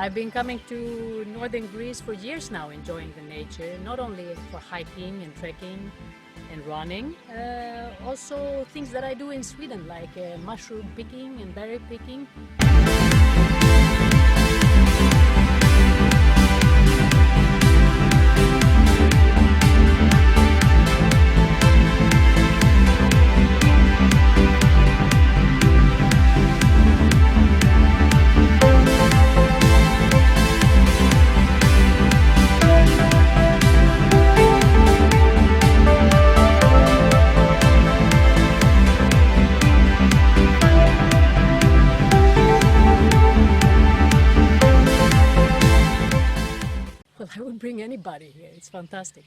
I've been coming to northern Greece for years now, enjoying the nature, not only for hiking and trekking and running, also things that I do in Sweden, like mushroom picking and berry picking. Well, I would bring anybody here. It's fantastic.